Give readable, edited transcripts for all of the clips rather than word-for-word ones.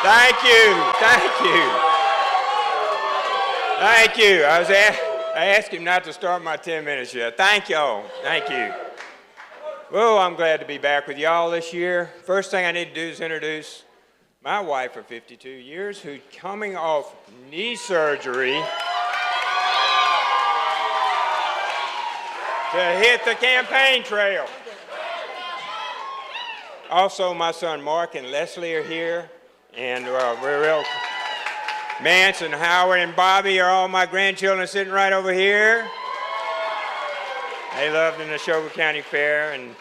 Thank you. Thank you. Thank you. I asked him not to start my 10 minutes yet. Thank y'all. Thank you. Well, I'm glad to be back with y'all this year. First thing I need to do is introduce my wife of 52 years, who's coming off knee surgery to hit the campaign trail. Also, my son Mark and Leslie are here, and we're real. Mance and Howard and Bobby are all my grandchildren sitting right over here. They love the Neshoba County Fair, and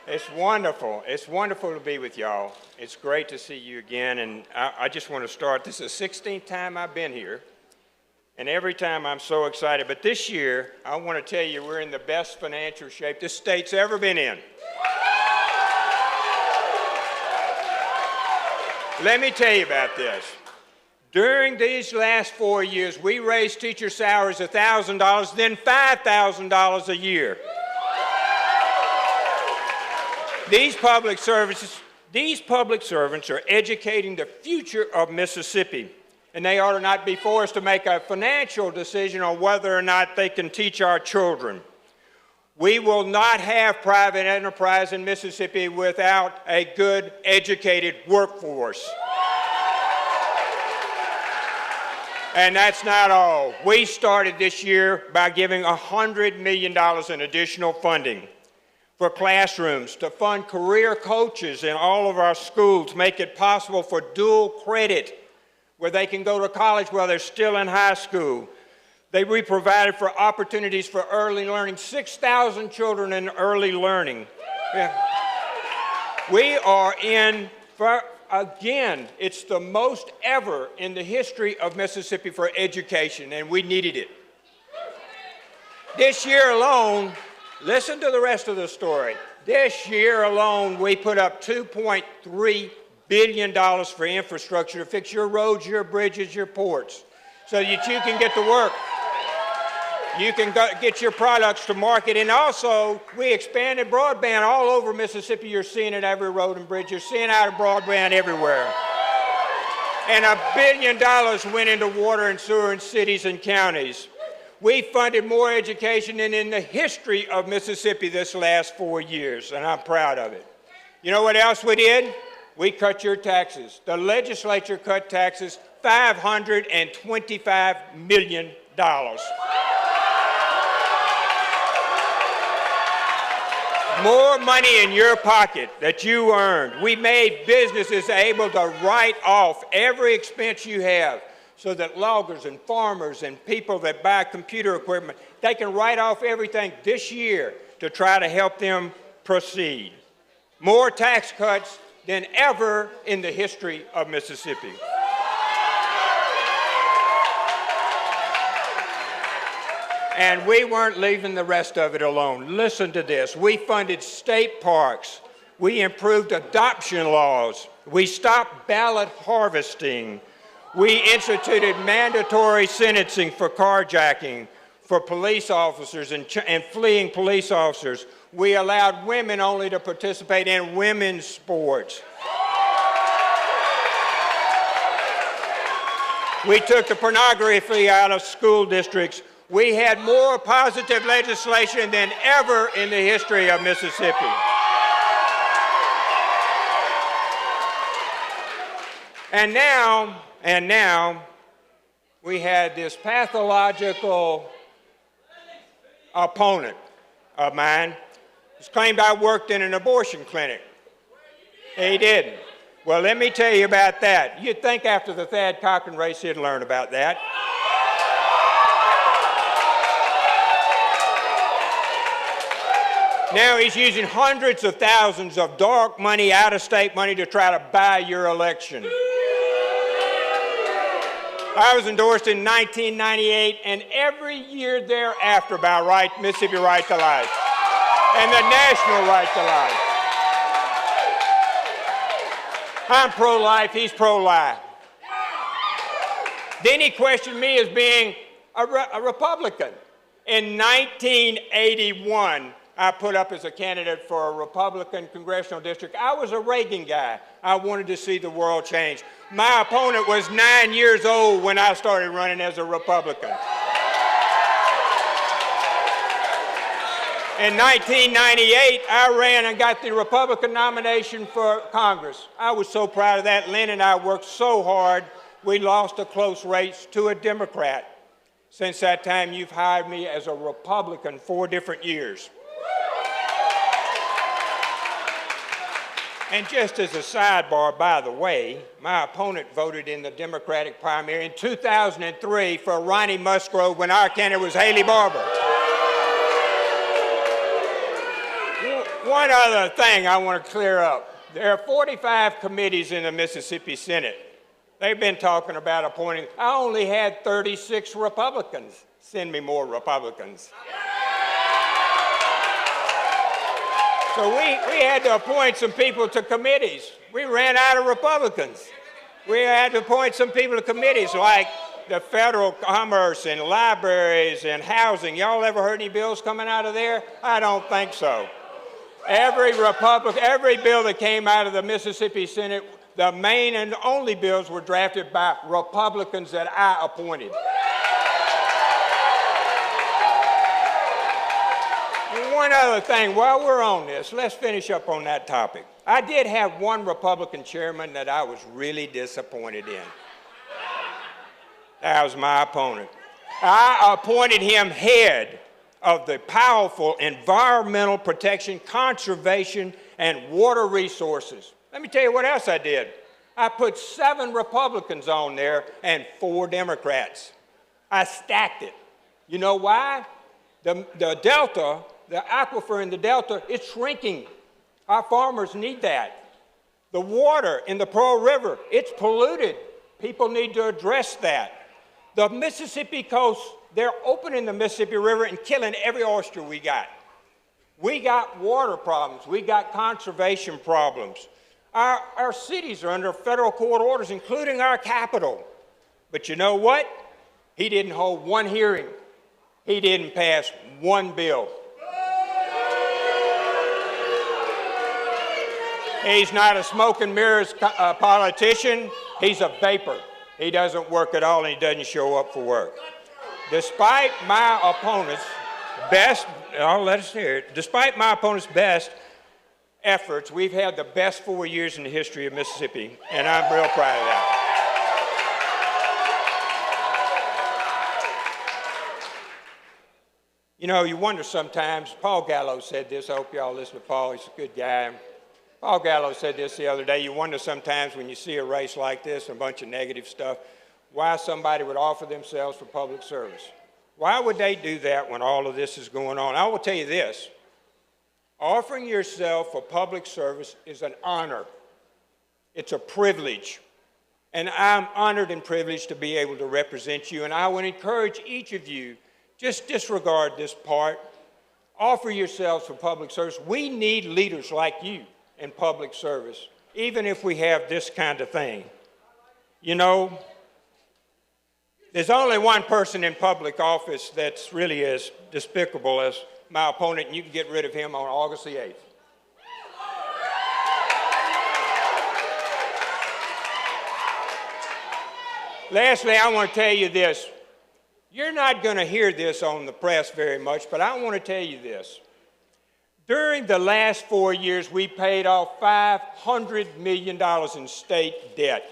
it's wonderful. It's wonderful to be with y'all. It's great to see you again, and I just want to start. This is the 16th time I've been here, and every time I'm so excited. But this year, I want to tell you we're in the best financial shape this state's ever been in. Let me tell you about this. During these last 4 years, we raised teacher salaries $1,000, then $5,000 a year. These public servants are educating the future of Mississippi, and they ought to not be forced to make a financial decision on whether or not they can teach our children. We will not have private enterprise in Mississippi without a good, educated workforce. And that's not all. We started this year by giving $100 million in additional funding for classrooms, to fund career coaches in all of our schools, make it possible for dual credit where they can go to college while they're still in high school. We provided for opportunities for early learning, 6,000 children in early learning. Yeah. We are in, again, it's the most ever in the history of Mississippi for education, and we needed it. This year alone, listen to the rest of the story. This year alone, we put up $2.3 billion for infrastructure to fix your roads, your bridges, your ports, so that you can get to work. You can get your products to market. And also, we expanded broadband all over Mississippi. You're seeing it every road and bridge. You're seeing out of broadband everywhere. And $1 billion went into water and sewer in cities and counties. We funded more education than in the history of Mississippi this last 4 years, and I'm proud of it. You know what else we did? We cut your taxes. The legislature cut taxes $525 million. More money in your pocket that you earned. We made businesses able to write off every expense you have so that loggers and farmers and people that buy computer equipment, they can write off everything this year to try to help them proceed. More tax cuts than ever in the history of Mississippi. And we weren't leaving the rest of it alone. Listen to this. We funded state parks. We improved adoption laws. We stopped ballot harvesting. We instituted mandatory sentencing for carjacking for police officers and fleeing police officers. We allowed women only to participate in women's sports. We took the pornography out of school districts. We had more positive legislation than ever in the history of Mississippi. And now, we had this pathological opponent of mine who's claimed I worked in an abortion clinic. He didn't. Well, let me tell you about that. You'd think after the Thad Cochran race he'd learn about that. Now he's using hundreds of thousands of dark money, out-of-state money to try to buy your election. I was endorsed in 1998 and every year thereafter by Mississippi Right to Life and the National Right to Life. I'm pro-life, he's pro-life. Then he questioned me as being a Republican. In 1981, I put up as a candidate for a Republican congressional district. I was a Reagan guy. I wanted to see the world change. My opponent was 9 years old when I started running as a Republican. In 1998, I ran and got the Republican nomination for Congress. I was so proud of that. Lynn and I worked so hard. We lost a close race to a Democrat. Since that time, you've hired me as a Republican 4 different years. And just as a sidebar, by the way, my opponent voted in the Democratic primary in 2003 for Ronnie Musgrove when our candidate was Haley Barbour. One other thing I want to clear up. There are 45 committees in the Mississippi Senate. They've been talking about appointing. I only had 36 Republicans. Send me more Republicans. So we had to appoint some people to committees. We ran out of Republicans. We had to appoint some people to committees like the federal commerce and libraries and housing. Y'all ever heard any bills coming out of there? I don't think so. Every bill that came out of the Mississippi Senate, the main and only bills were drafted by Republicans that I appointed. And one other thing, while we're on this, let's finish up on that topic. I did have one Republican chairman that I was really disappointed in. That was my opponent. I appointed him head of the powerful Environmental Protection, Conservation, and Water Resources. Let me tell you what else I did. I put 7 Republicans on there and 4 Democrats. I stacked it. You know why? The Delta, the aquifer in the Delta, it's shrinking. Our farmers need that. The water in the Pearl River, it's polluted. People need to address that. The Mississippi coast, they're opening the Mississippi River and killing every oyster we got. We got water problems. We got conservation problems. Our cities are under federal court orders, including our capital. But you know what? He didn't hold one hearing. He didn't pass one bill. He's not a smoke and mirrors politician. He's a vapor. He doesn't work at all, and he doesn't show up for work. Despite my opponent's best, despite my opponent's best efforts, we've had the best 4 years in the history of Mississippi, and I'm real proud of that. You know, you wonder sometimes, Paul Gallo said this, I hope y'all listen to Paul, he's a good guy. Paul Gallo said this the other day, you wonder sometimes when you see a race like this and a bunch of negative stuff, why somebody would offer themselves for public service. Why would they do that when all of this is going on? I will tell you this, offering yourself for public service is an honor. It's a privilege. And I'm honored and privileged to be able to represent you, and I would encourage each of you, just disregard this part. Offer yourselves for public service. We need leaders like you in public service, even if we have this kind of thing. You know, there's only one person in public office that's really as despicable as my opponent, and you can get rid of him on August the 8th. Lastly, I want to tell you this. You're not going to hear this on the press very much, but I want to tell you this. During the last 4 years, we paid off $500 million in state debt.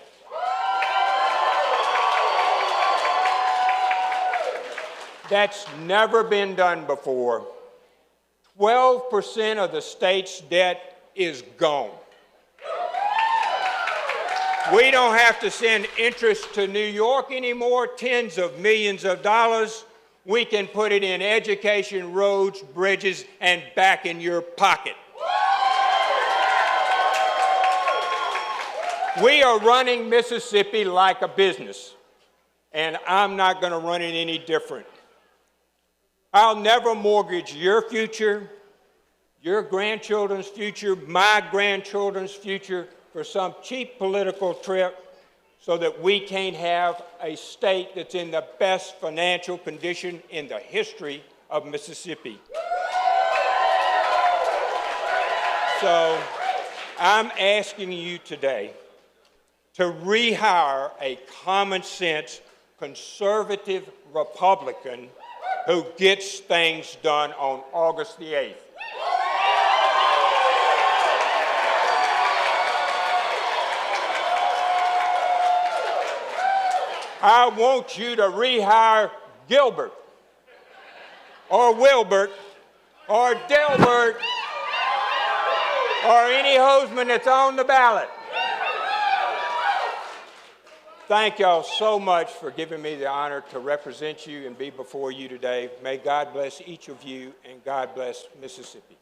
That's never been done before. 12% of the state's debt is gone. We don't have to send interest to New York anymore, tens of millions of dollars. We can put it in education, roads, bridges, and back in your pocket. We are running Mississippi like a business, and I'm not going to run it any different. I'll never mortgage your future, your grandchildren's future, my grandchildren's future for some cheap political trip so that we can't have a state that's in the best financial condition in the history of Mississippi. So I'm asking you today to rehire a common sense conservative Republican who gets things done on August the 8th. I want you to rehire Gilbert or Wilbert or Delbert or any Hosemann that's on the ballot. Thank y'all so much for giving me the honor to represent you and be before you today. May God bless each of you, and God bless Mississippi.